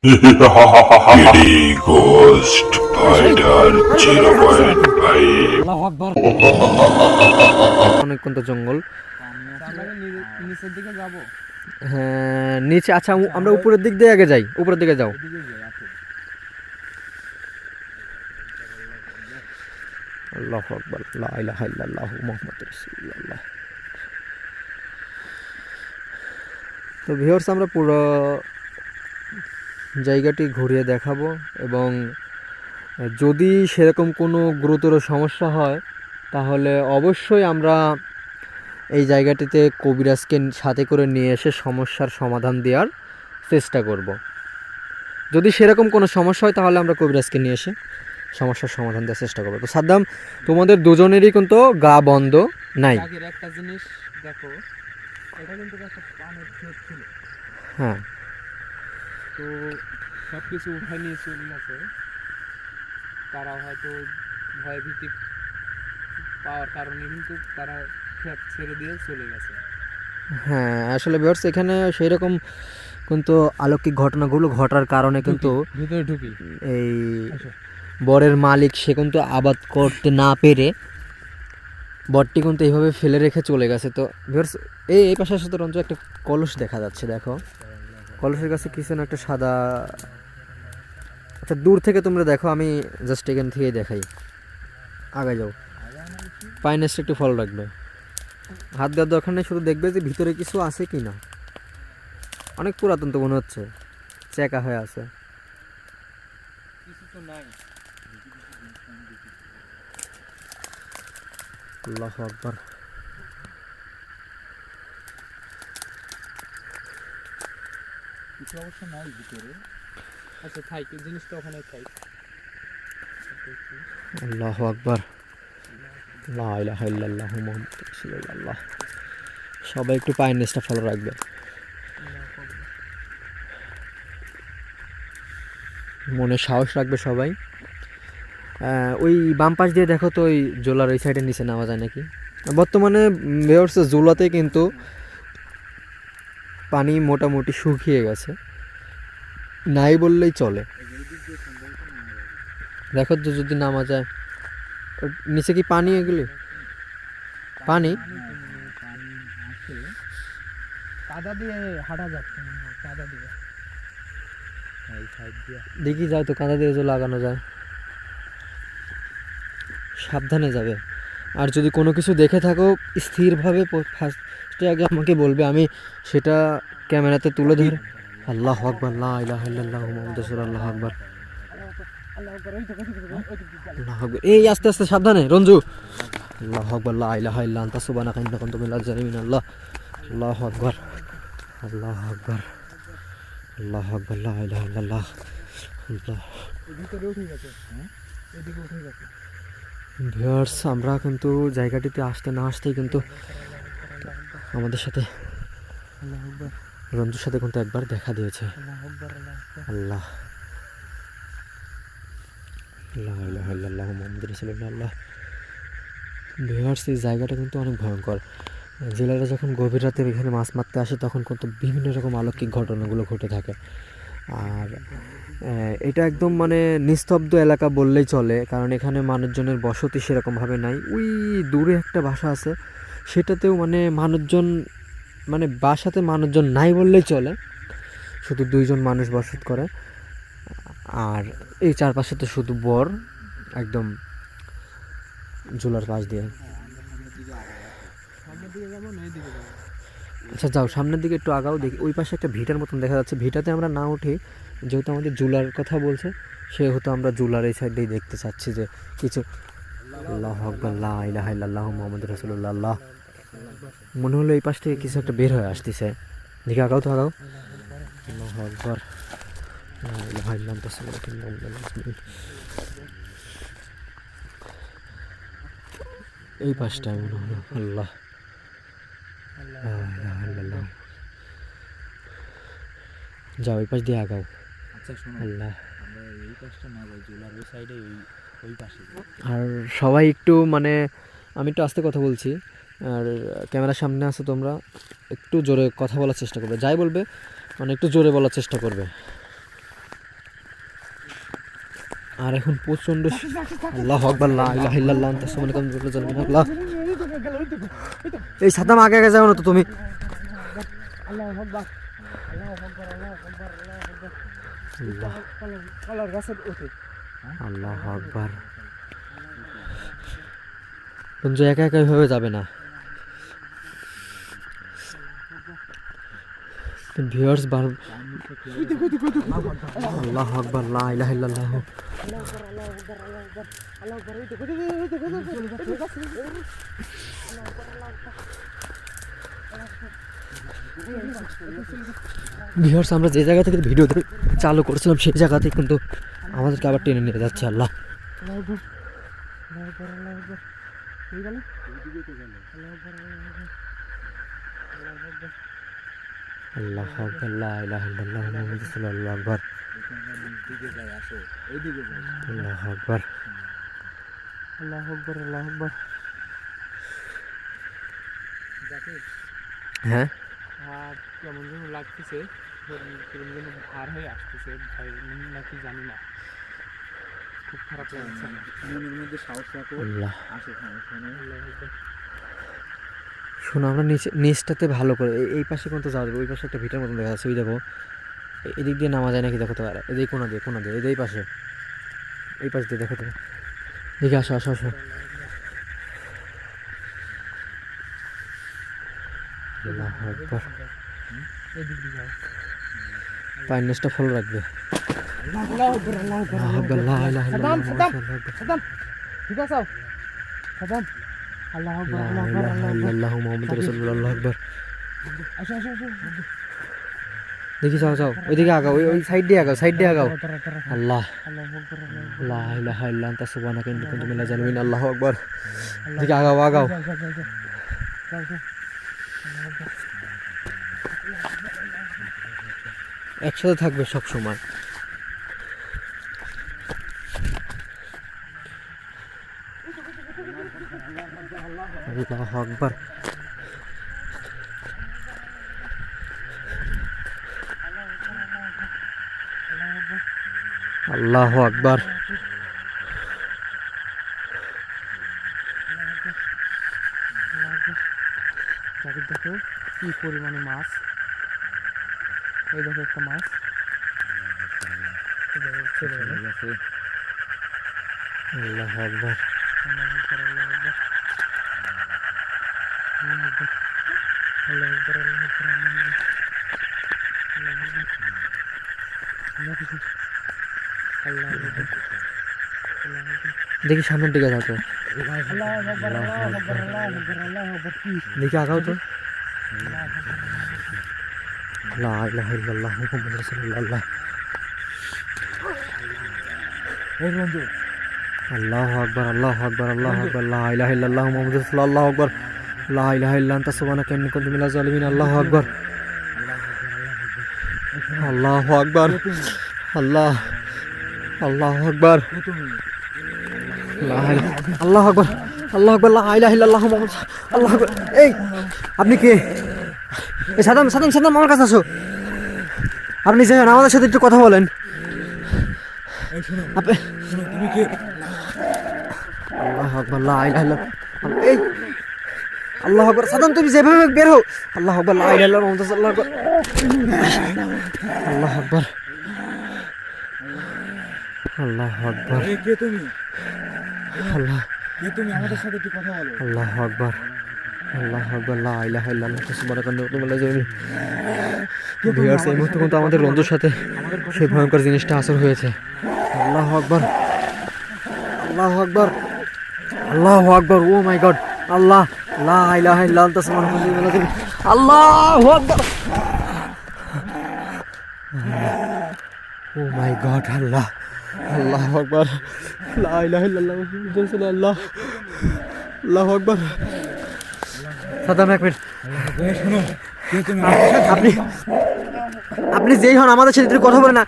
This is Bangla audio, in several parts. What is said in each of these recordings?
Kitty Ghost Fighter 0.5 আল্লাহু আকবার। অনেক কোন জঙ্গল। নিচের দিকে যাব। হ্যাঁ নিচে, আচ্ছা আমরা উপরের দিক দিয়ে আগে যাই, উপরের দিকে যাও। আল্লাহু আকবার, লা ইলাহা ইল্লাল্লাহু মুহাম্মাদুর রাসূলুল্লাহ। তো ভিউয়ার্স, আমরা পুরো জায়গাটি ঘুরিয়ে দেখাবো এবং যদি সেরকম কোনো গুরুতর সমস্যা হয় তাহলে অবশ্যই আমরা এই জায়গাটিতে কবিরাজকে সাথে করে নিয়ে এসে সমস্যার সমাধান দেওয়ার চেষ্টা করব। যদি সেরকম কোনো সমস্যা হয় তাহলে আমরা কবিরাজকে নিয়ে এসে সমস্যার সমাধান দেওয়ার চেষ্টা করবো। তো সাদ্দাম, তোমাদের দুজনেরই কিন্তু গা বন্ধ নাই। একটা জিনিস দেখো, এটা কিন্তু একটা পানের ক্ষেত ছিল। হ্যাঁ, তো সব কিছু উঠাই নিয়ে চলে গেছে। তারা হয়তো ভয় ভীতি পাওয়ার কারণে কিন্তু তারা ক্ষেত ছেড়ে দিয়ে চলে গেছে। হ্যাঁ আসলে ভিউয়ার্স, এখানে সেই রকম কিন্তু অলৌকিক ঘটনাগুলো ঘটার কারণে কিন্তু ভিতরে ঢুকি। এই বরের মালিক সে কিন্তু আবাদ করতে না পেরে বরটি কিন্তু এইভাবে ফেলে রেখে চলে গেছে। তো ভিউয়ার্স, এই পাশের সাথে রঞ্জু একটা কলস দেখা যাচ্ছে, দেখো কলসের কাছে কিছু না একটা সাদা। আচ্ছা দূর থেকে তোমরা দেখো, আমি জাস্ট এখান থেকে দেখাই। আগে যাও, পাইনেসটা একটু ফলো রাখবে, হাত দেওয়ার দরকার নেই, শুধু দেখবে যে ভিতরে কিছু আছে কি না। অনেক পুরাতন তো মনে হচ্ছে, চেকা হয়ে আছে। কিছু তো নাই। আল্লাহু আকবার। কিছু অবশ্য নাই ভিতরে। আচ্ছা থাই, জিনিসটা ওখানে থাই। আল্লাহু আকবার, লা ইলাহা ইল্লাল্লাহু মুহাম্মাদুর রাসূলুল্লাহ। সবাই একটু পাইনেসটা ফলো রাখবে, মনে সাহস রাখবে সবাই। ওই বাম পাশ দিয়ে দেখো তো, ওই জোলার ওই সাইডের নিচে নামা যায় নাকি। বর্তমানে বেহরসে জোলাতে কিন্তু পানি মোটামুটি শুকিয়ে গেছে, নাই বললেই চলে। দেখো তো যদি নামা যায়। ওর নিচে কি পানি? এগুলি পানি। কাদা দিয়ে হাঁটা যাচ্ছে না, কাদা দিয়ে এই সাইড দিয়ে। দেখি যাও তো, কাঁদা দিয়ে যদি লাগানো যায়। সাবধানে যাবে, আর যদি কোনো কিছু দেখে থাকো স্থিরভাবে ফার্স্টে আগে আমাকে বলবে, আমি সেটা ক্যামেরাতে তুলে ধরে। আল্লাহু আকবার, লা ইলাহা ইল্লাল্লাহু মুহাম্মাদুর রাসূলুল্লাহ, আল্লাহু আকবার, আল্লাহু আকবার। এই আস্তে আস্তে সাবধানে রঞ্জু। আল্লাহু আকবার, লা ইলাহা ইল্লা আনতা সুবহানাকা ইন্নী কুনতু মিনাজ জালিমিন। আল্লাহ, আল্লাহু আকবার, আল্লাহু আকবার, আল্লাহু আকবার, লা ইলাহা ইল্লাল্লাহ। আল্লাহ। ভিতরে উঠে গেছে, হ্যাঁ এদিকে উঠে গেছে। ভিউয়ার্স, আমরা কিন্তু জায়গাটিতে আসতে না আসতেই কিন্তু আমাদের সাথে রঞ্জুর সাথে কিন্তু একবার দেখা দিয়েছে। আল্লাহ, লা ইলাহা ইল্লাল্লাহু মুহাম্মাদুর রাসূলুল্লাহ। আল্লাহ। ভিউয়ার্স, এই জায়গাটা কিন্তু অনেক ভয়ঙ্কর। জেলেরা যখন গভীর রাতে এখানে মাছ মারতে আসে তখন কিন্তু বিভিন্ন রকম অলৌকিক ঘটনাগুলো ঘটে থাকে। আর এটা একদম মানে নিস্তব্ধ এলাকা বললেই চলে, কারণ এখানে মানুষজনের বসতি সেরকমভাবে নাই। ওই দূরে একটা বাসা আছে, সেটাতেও মানে মানুষজন, মানে বাসাতে মানুষজন নাই বললেই চলে, শুধু দুইজন মানুষ বসত করে। আর এই চারপাশে তো শুধু বর, একদম জোলার পাশ দিয়ে। আচ্ছা যাও, সামনের দিকে একটু আগাও, দেখি ওই পাশে একটা ভিটার মতন দেখা যাচ্ছে। ভিটাতে আমরা না উঠি, যেহেতু আমাদের জুলার কথা বলছে সেহেতু আমরা জুলার এই সাইডেই দেখতে চাচ্ছি যে কিছু। আল্লাহু আকবার, লা ইলাহা ইল্লাল্লাহু মুহাম্মাদুর রাসূলুল্লাহ। আল্লাহ। মনে হলো এই পাশ থেকে কিছু একটা বের হয়ে আসতেছে, দেখি আগাও তো আগাও। আল্লাহু আকবার, লা ইলাহা ইল্লা আনতা সুবহানাকা ইন্নী কুনতু মিনাজ জালিমিন। এই পাশটায় মনে হলো। আল্লাহ, লা ইলাহা ইল্লাল্লাহ। যাও এই পাশ দিয়ে আগাও। আচ্ছা শোনো, আল্লাহ। আমরা এই পাশটা না যাই, জুলার ওই সাইডে ওই পাশে যাই। আর সবাই একটু মানে, আমি একটু আস্তে কথা বলছি, আর ক্যামেরার সামনে আছে, তোমরা একটু জোরে কথা বলার চেষ্টা করবে, যাই বলবে মানে একটু জোরে বলার চেষ্টা করবে। আর এখন প্রচন্ড আল্লাহু আকবার লা ইলাহা ইল্লাল্লাহ আনতা সুবহানাকা আল্লাহ। এই সাদাম আগে আগে যাও না তো তুমি। আল্লাহু আকবার আল্লাহু আকবার আল্লাহু আকবার আল্লাহু আকবার কলার গাছে ওঠে। আল্লাহু আকবার। বন্ধু একা একা এভাবে যাবে না। ভিউয়ার্স আল্লাহু আকবার লা ইলাহা ইল্লাল্লাহ। ভিউয়ার্স আমরা যে জায়গা থেকে ভিডিও চালু করেছিলাম সেই জায়গাতে কিন্তু আমাদেরকে আবার টেনে নিয়ে যাচ্ছে আল্লাহ। আল্লাহু আকবার লা ইলাহা ইল্লাল্লাহ মুহাম্মাদুর রাসূলুল্লাহ আকবার। আল্লাহু আকবার আল্লাহু আকবার আল্লাহু আকবার। হ্যাঁ কেমন যেন লাগতেছে, কেমন যেন ভার হয়ে আসতেছে, ভাই নাকি জানি না, খুব খারাপ লাগছে। মনের মধ্যে সাহস রাখো, আল্লাহ আসে সমস্যা নেই। শোনো আমরা নিচটাতে ভালো করে এই পাশে কিন্তু যাওয়া যাবে। ওই পাশে একটা ভিটার মতন দেখা যাচ্ছে, ওই দেখো এদিক দিয়ে নামা যায় নাকি দেখো তো। আর এদিকে কোনা দিয়ে এই পাশে, এই পাশ দিয়ে দেখো তো। দেখে আসো আসো আসো। আল্লাহু আকবার। এদিক দিয়ে যাও। পায়ের নিচটা ফলো রাখবে। আল্লাহু আকবার আল্লাহু আকবার আল্লাহু আকবার লা ইলাহা ইল্লাল্লাহ সাদাম ঠিক আছে সাদাম। আল্লাহু আকবার লা আল্লাহু আকবার ইলাহা ইল্লাল্লাহ মুহাম্মাদুর রাসূলুল্লাহ আল্লাহু আকবার। আসো আসো আসো। দেখি যাও যাও ওইদিকে আগাও, ওই সাইড দিয়ে আগাও, সাইড দিয়ে আগাও। আল্লাহ আল্লাহু আকবার আল্লাহু লা ইলাহা ইল্লা আনতা সুবহানাকা ইন্নী কুনতু মিনাজ জালিমিন। আল্লাহু আকবার। দেখি আগাও আগাও। একসাথে থাকবে সব সময়। আল্লাহু আকবার। আল্লাহু আকবার। দেখো কি পরিমাণে মাছ, এই দেখো একটা মাছ আল্লাহু আকবার। দেখি সামনের দিকে যাও তো, দেখি আগাও তো। লা ইলাহা ইল্লাল্লাহ মুহাম্মাদুর রাসূলুল্লাহ। এই বন্ধু আল্লাহু আকবার আল্লাহু আকবার আল্লাহু আকবার লা ইলাহা ইল্লাল্লাহ মুহাম্মাদুর রাসূলুল্লাহ আল্লাহু আকবার লা ইলাহা ইল্লা আনতা সুবহানাকা ইন্নী কুনতু মিনাজ জালিমিন। আল্লাহু আকবার আল্লাহু আকবার আল্লাহ আল্লাহু আকবার আল্লাহু আকবার আল্লাহু আকবার লা ইলাহা ইল্লাল্লাহ মুহাম্মাদুর আল্লাহু আকবার। এই আপনি কে? এই সাদাম সাদাম সাদাম আমার কাছে আসো। আপনি যান আমাদের সাথে একটু কথা বলেন। আপনি তুমি কে? আল্লাহু আকবার লা ইলাহা ইল্লাল্লাহ। এই আল্লাহু আকবার। সাদাম তুমি যেভাবে বের হও। আল্লাহু আকবার লা ইলাহা ইল্লাল্লাহ মুহাম্মাদুর রাসূলুল্লাহ আকবার। আল্লাহু আকবার আল্লাহু আকবার। কে তুমি? আল্লাহ কে তুমি? আমাদের সাথে একটু কথা বলো। আল্লাহু আকবার আল্লাহু আকবার লা ইলাহা ইল্লাল্লাহ সুবহানাকা ইন্নী কুনতু মিনাজ জালিমিন। ভিউয়ার্স এই মুহূর্তে কিন্তু আমাদের বন্ধুর সাথে সেই ভয়ঙ্কর জিনিসটা আসর হয়েছে। আল্লাহু আকবার আল্লাহু আকবার আল্লাহু আকবার। ও মাই গড আল্লাহ লা ইলাহা ইল্লা আনতা সুবহানাকা ইন্নী কুনতু মিনাজ জালিমিন। আল্লাহু আকবার। ও মাই গড আল্লাহ আল্লাহু আকবার লা ইলাহা ইল্লাল্লাহ মুহাম্মাদুর রাসূলুল্লাহ। আল্লাহু আকবার। সাদাম এক মিনিট। আপনি আপনি যেই হন আমাদের সাথে একটু কথা বলেন না।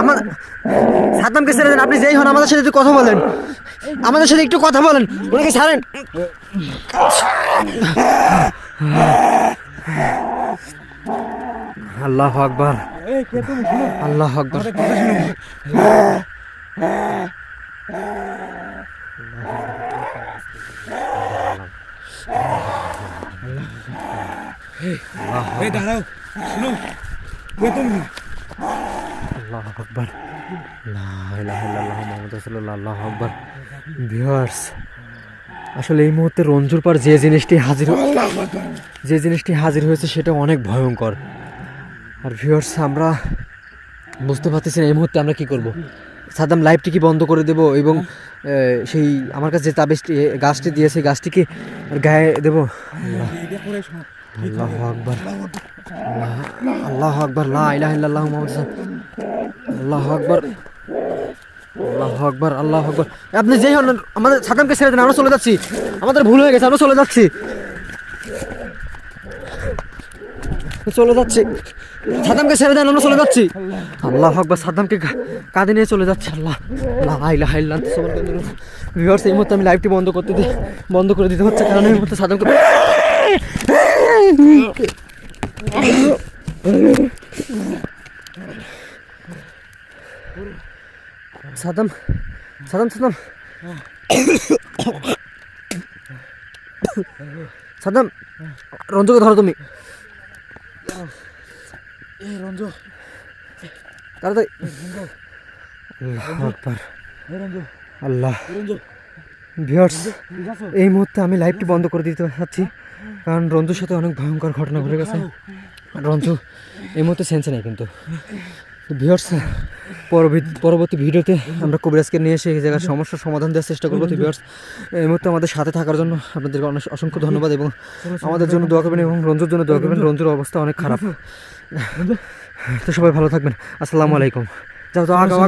আমার সাদামকে ছেড়ে দেন। আপনি যেই হন আমাদের সাথে একটু কথা বলেন। আমাদের সাথে একটু কথা বলেন। ওনাকে ছাড়েন। আল্লাহু আকবার আল্লাহু আকবার। এই দাঁড়াও, শুনো, কে তুমি? আল্লাহু আকবার, লা ইলাহা ইল্লাল্লাহ মুহাম্মাদুর রাসূলুল্লাহ, আল্লাহু আকবার। ভিউয়ার্স, আসলে এই মুহূর্তে রঞ্জুর পার যে জিনিসটি হাজির হয়েছে সেটা অনেক ভয়ঙ্কর। আর ভিউয়ার্স, আমরা বুঝতে পারতেছি না এই মুহূর্তে আমরা কি করব। সাদ্দাম লাইভটি কি বন্ধ করে দেব এবং সেই আমার কাছে যে তাবিজটি গাছটি দিয়েছে গাছটিকে গায়ে দেব? আল্লাহু আকবার, আল্লাহু আকবার, লা ইলাহা ইল্লাল্লাহু মুহাম্মাদুর রাসূলুল্লাহ, আল্লাহু আকবার, আল্লাহু আকবার, আল্লাহু আকবার। আপনি যেই হন, আমাদের সাদ্দামকে ছেড়ে দেন, আমরা চলে যাচ্ছি। আমাদের ভুল হয়ে গেছে, আমরা চলে যাচ্ছি। সাদ্দামকে ছেড়ে দেন, আমরা চলে যাচ্ছি। আল্লাহু আকবার, সাদ্দামকে কাঁধে নিয়ে চলে যাচ্ছে। আল্লাহ, লা ইলাহা ইল্লাল্লাহ। ভিউয়ার্স, এই মুহূর্তে আমি লাইভটি বন্ধ করে দিতে হচ্ছে, কারণ এই মুহূর্তে সাদ্দামকে সাদ্দাম রঞ্জুকে ধরো তুমি, তাড়াতাড়ি। আল্লাহু আকবার, আল্লাহ। ভিউয়ার্স, এই মুহূর্তে আমি লাইভটি বন্ধ করে দিতে চাচ্ছি, কারণ রঞ্জুর সাথে অনেক ভয়ঙ্কর ঘটনা ঘটে গেছে। রঞ্জু এই মুহূর্তে সেন্সে নেই কিন্তু। ভিউয়ার্স, পরবর্তী ভিডিওতে আমরা কবিরাজকে নিয়ে এসে এই জায়গার সমস্যার সমাধান দেওয়ার চেষ্টা করবো। তো ভিউয়ার্স, এই মুহূর্তে আমাদের সাথে থাকার জন্য আপনাদেরকে অসংখ্য ধন্যবাদ এবং আমাদের জন্য দোয়া করবেন এবং রঞ্জুর জন্য দোয়া করবেন। রঞ্জুর অবস্থা অনেক খারাপ। তো সবাই ভালো থাকবেন। আসসালামু আলাইকুম। যাও, আগাও।